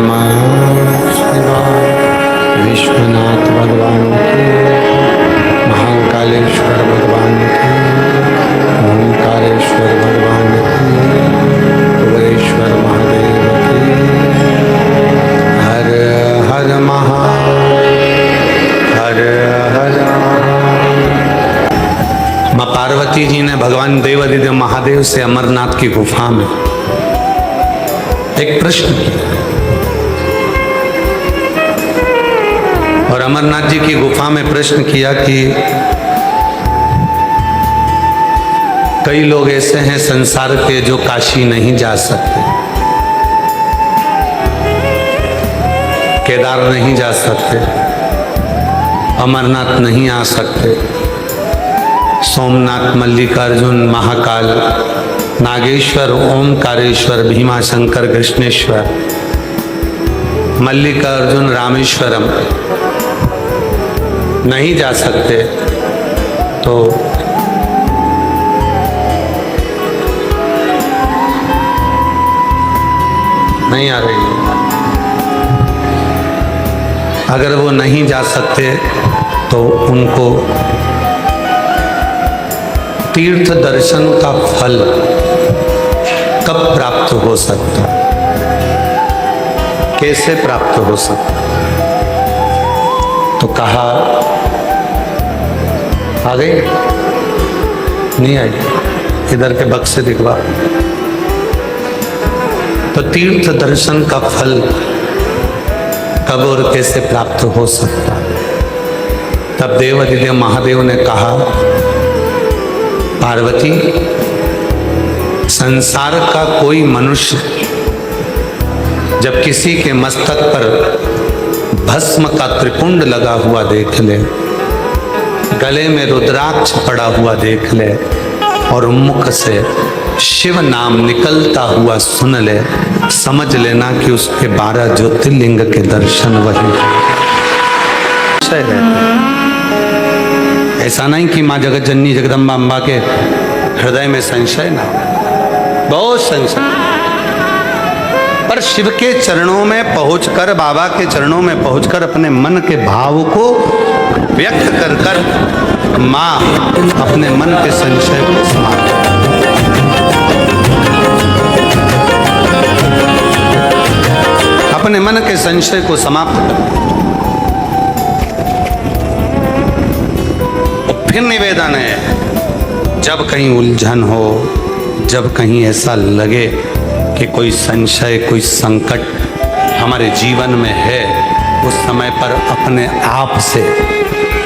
नमः शिवाय। विश्वनाथ भगवान की, महाकालेश्वर भगवान की, ओंकारेश्वर भगवान की, कुबेरेश्वर महादेव की। हर हर हर हर। माँ पार्वती जी ने भगवान देवादिदेव महादेव से अमरनाथ की गुफा में एक प्रश्न किया, और अमरनाथ जी की गुफा में प्रश्न किया कि कई लोग ऐसे हैं संसार के जो काशी नहीं जा सकते, केदार नहीं जा सकते, अमरनाथ नहीं आ सकते, सोमनाथ, मल्लिकार्जुन, महाकाल, नागेश्वर, ओमकारेश्वर, भीमाशंकर, कृष्णेश्वर, मल्लिकार्जुन, रामेश्वरम नहीं जा सकते। तो नहीं आ रही है। अगर वो नहीं जा सकते तो उनको तीर्थ दर्शन का फल कब प्राप्त हो सकता, कैसे प्राप्त हो सकता? तो कहा, आ गई? नहीं आई? इधर के बक्से दिखवा। तो तीर्थ दर्शन का फल कब और कैसे प्राप्त हो सकता? तब देवादिदेव महादेव ने कहा, पार्वती, संसार का कोई मनुष्य जब किसी के मस्तक पर भस्म का त्रिपुंड लगा हुआ देख ले, गले में रुद्राक्ष पड़ा हुआ देख ले, और मुख से शिव नाम निकलता हुआ सुन ले, समझ लेना कि उसके 12 ज्योतिर्लिंग के दर्शन वही है। ऐसा नहीं कि माँ जगत जननी जगदम्बा अम्बा के हृदय में संशय ना, बहुत संशय, पर शिव के चरणों में पहुंचकर, बाबा के चरणों में पहुंचकर अपने मन के भाव को व्यक्त कर कर माँ अपने मन के संशय को समाप्त, अपने मन के संशय को समाप्त कर। फिर निवेदन है, जब कहीं उलझन हो, जब कहीं ऐसा लगे कि कोई संशय, कोई संकट हमारे जीवन में है, उस समय पर अपने आप से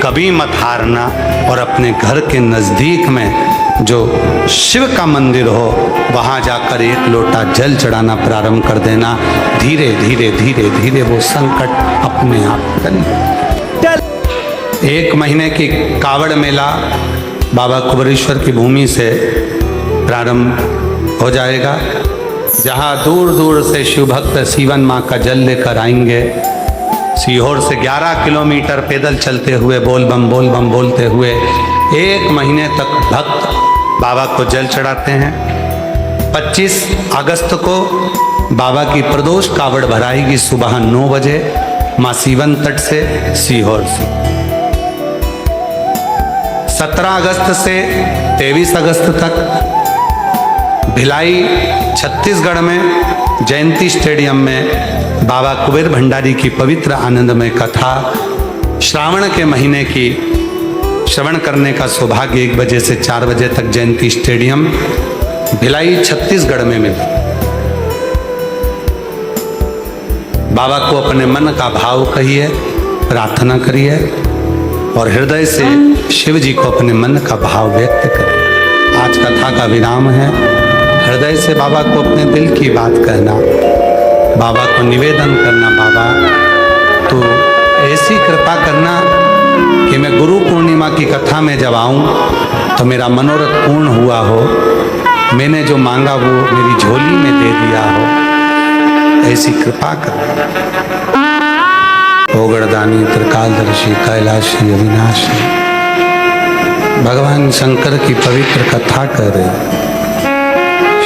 कभी मत हारना, और अपने घर के नज़दीक में जो शिव का मंदिर हो वहाँ जाकर एक लोटा जल चढ़ाना प्रारंभ कर देना। धीरे धीरे धीरे धीरे वो संकट अपने आप टल। 1 महीने की कावड़ मेला बाबा कुबेरेश्वर की भूमि से प्रारंभ हो जाएगा, जहाँ दूर दूर से शिव भक्त सीवन माँ का जल लेकर आएंगे। सीहोर से 11 किलोमीटर पैदल चलते हुए बोल बम बोलते हुए 1 महीने तक भक्त बाबा को जल चढ़ाते हैं। 25 अगस्त को बाबा की प्रदोष कावड़ भराएगी सुबह 9 बजे माँ सीवन तट से, सीहोर से। 17 अगस्त से 23 अगस्त तक भिलाई छत्तीसगढ़ में जयंती स्टेडियम में बाबा कुबेर भंडारी की पवित्र आनंदमय कथा श्रावण के महीने की श्रवण करने का सौभाग्य 1 बजे से 4 बजे तक जयंती स्टेडियम भिलाई छत्तीसगढ़ में मिला। बाबा को अपने मन का भाव कहिए, प्रार्थना करिए, और हृदय से शिव जी को अपने मन का भाव व्यक्त करें। आज कथा का विराम है। हृदय से बाबा को अपने दिल की बात कहना, बाबा को निवेदन करना, बाबा तो ऐसी कृपा करना कि मैं गुरु पूर्णिमा की कथा में जब आऊँ तो मेरा मनोरथ पूर्ण हुआ हो, मैंने जो मांगा वो मेरी झोली में दे दिया हो, ऐसी कृपा करना। ओगड़दानी, त्रिकालदर्शी, कैलाशी, अविनाशी भगवान शंकर की पवित्र कथा कर रहे,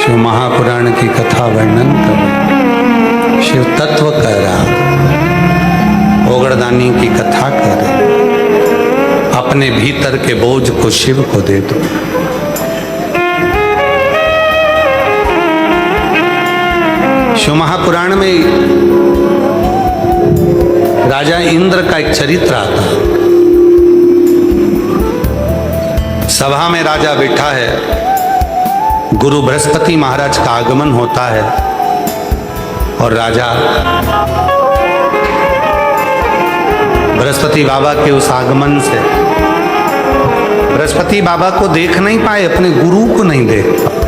शिव महापुराण की कथा वर्णन कर रहे, शिव तत्व कह रहा, ओगड़दानी की कथा कर रहे, अपने भीतर के बोझ को शिव को दे दो। शिव महापुराण में राजा इंद्र का एक चरित्र आता है। सभा में राजा बैठा है, गुरु बृहस्पति महाराज का आगमन होता है और राजा बृहस्पति बाबा के उस आगमन से बृहस्पति बाबा को देख नहीं पाए, अपने गुरु को नहीं देख पाए।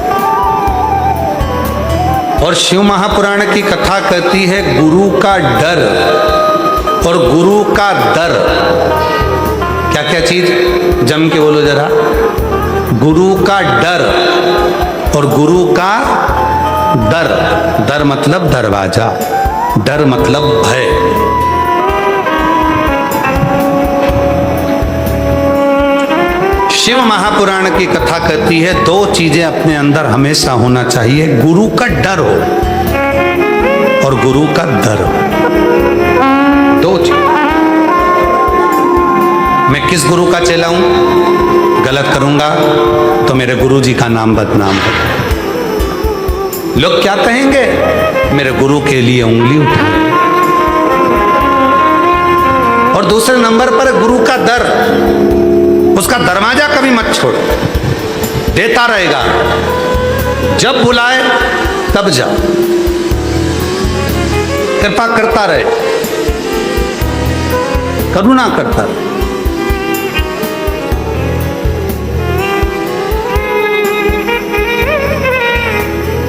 और शिव महापुराण की कथा कहती है गुरु का डर और गुरु का दर। क्या क्या चीज, जम के बोलो जरा। गुरु का डर और गुरु का दर। दर मतलब दरवाजा, डर मतलब भय। शिव महापुराण की कथा कहती है दो चीजें अपने अंदर हमेशा होना चाहिए, गुरु का डर हो और गुरु का दर हो। दो चीज। मैं किस गुरु का चेला हूं, गलत करूंगा तो मेरे गुरु जी का नाम बदनाम हो। लोग क्या कहेंगे, मेरे गुरु के लिए उंगली उठाएंगे। और दूसरे नंबर पर गुरु का दर, उसका दरवाजा कभी मत छोड़, देता रहेगा। जब बुलाए तब जाओ, कृपा करता रहे, करुणा करता रहे।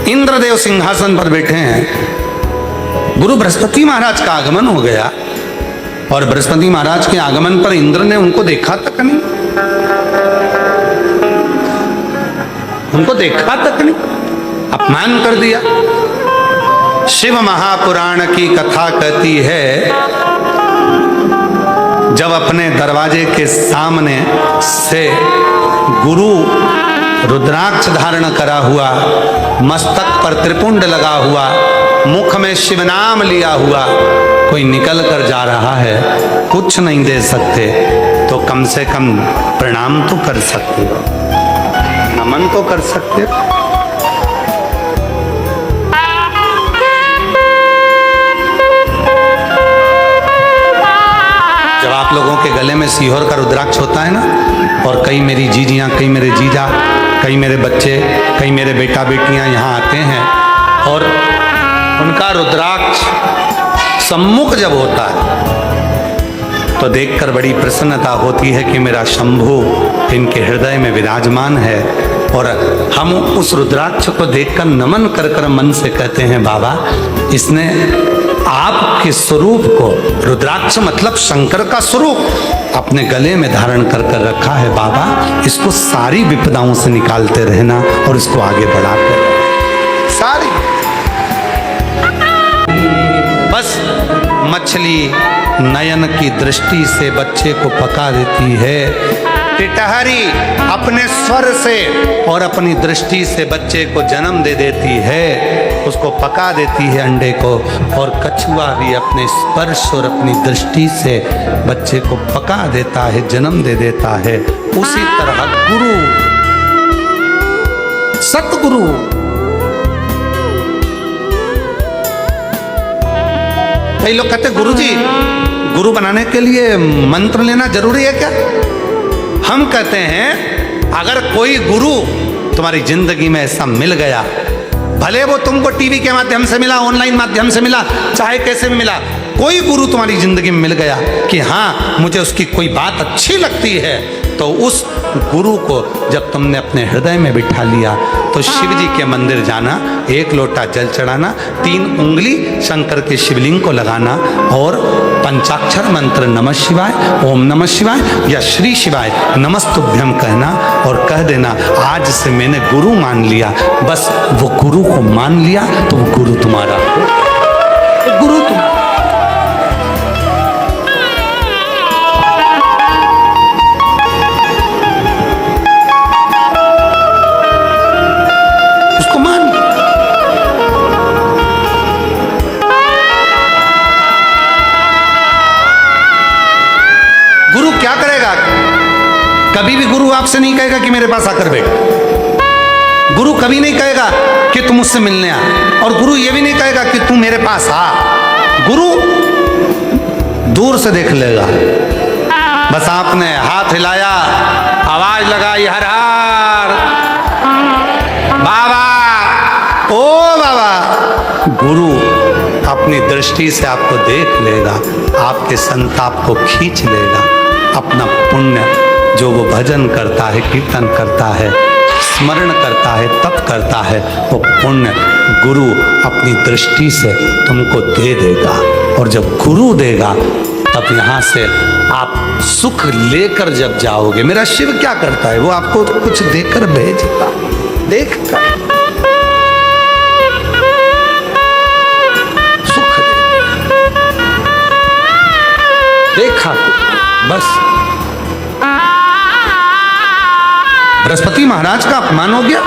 इंद्रदेव सिंहासन पर बैठे हैं, गुरु बृहस्पति महाराज का आगमन हो गया और बृहस्पति महाराज के आगमन पर इंद्र ने उनको देखा तक नहीं, उनको देखा तक नहीं, अपमान कर दिया। शिव महापुराण की कथा कहती है जब अपने दरवाजे के सामने से गुरु रुद्राक्ष धारण करा हुआ, मस्तक पर त्रिपुंड लगा हुआ, मुख में शिव नाम लिया हुआ कोई निकल कर जा रहा है, कुछ नहीं दे सकते तो कम से कम प्रणाम तो कर सकते हो, नमन तो कर सकते हो। जब आप लोगों के गले में सीहोर का रुद्राक्ष होता है ना, और कई मेरी जीजियां, कई मेरे जीजा, कई मेरे बच्चे, कई मेरे बेटा बेटियां यहाँ आते हैं और उनका रुद्राक्ष सम्मुख जब होता है तो देखकर बड़ी प्रसन्नता होती है कि मेरा शंभु इनके हृदय में विराजमान है। और हम उस रुद्राक्ष को देखकर नमन कर कर मन से कहते हैं बाबा, इसने आपके स्वरूप को, रुद्राक्ष मतलब शंकर का स्वरूप, अपने गले में धारण कर कर रखा है बाबा, इसको सारी विपदाओं से निकालते रहना और इसको आगे बढ़ाते रहना। सारी बस मछली नयन की दृष्टि से बच्चे को पका देती है, टिटहरी अपने स्वर से और अपनी दृष्टि से बच्चे को जन्म दे देती है, उसको पका देती है अंडे को, और कछुआ भी अपने स्पर्श और अपनी दृष्टि से बच्चे को पका देता है, जन्म दे देता है। उसी तरह गुरु, सतगुरु, कई लोग कहते गुरु जी, गुरु बनाने के लिए मंत्र लेना जरूरी है क्या? हम कहते हैं अगर कोई गुरु तुम्हारी जिंदगी में ऐसा मिल गया, भले वो तुमको टीवी के माध्यम से मिला, ऑनलाइन माध्यम से मिला, चाहे कैसे भी मिला, कोई गुरु तुम्हारी जिंदगी में मिल गया कि हाँ मुझे उसकी कोई बात अच्छी लगती है, तो उस गुरु को जब तुमने अपने हृदय में बिठा लिया तो शिव जी के मंदिर जाना, एक लोटा जल चढ़ाना, 3 उंगली शंकर के शिवलिंग को लगाना और पंचाक्षर मंत्र नमः शिवाय, ओम नमः शिवाय या श्री शिवाय नमस्तुभ्यम कहना और कह देना आज से मैंने गुरु मान लिया। बस वो गुरु को मान लिया तो वो गुरु तुम्हारा, गुरु तुम्हारा। कभी भी गुरु आपसे नहीं कहेगा कि मेरे पास आकर बैठ। गुरु कभी नहीं कहेगा कि तू मुझसे मिलने आ, और गुरु ये भी नहीं कहेगा कि तू मेरे पास आ। गुरु दूर से देख लेगा। बस आपने हाथ हिलाया, आवाज लगाई, हर हर बाबा, ओ बाबा, गुरु अपनी दृष्टि से आपको देख लेगा, आपके संताप को खींच लेगा। अपना पुण्य जो वो भजन करता है, कीर्तन करता है, स्मरण करता है, तप करता है, वो पुण्य गुरु अपनी दृष्टि से तुमको दे देगा। और जब गुरु देगा तब यहाँ से आप सुख लेकर जब जाओगे। मेरा शिव क्या करता है, वो आपको कुछ देकर भेजता, देखकर सुख देखा बस। बृहस्पति महाराज का अपमान हो गया।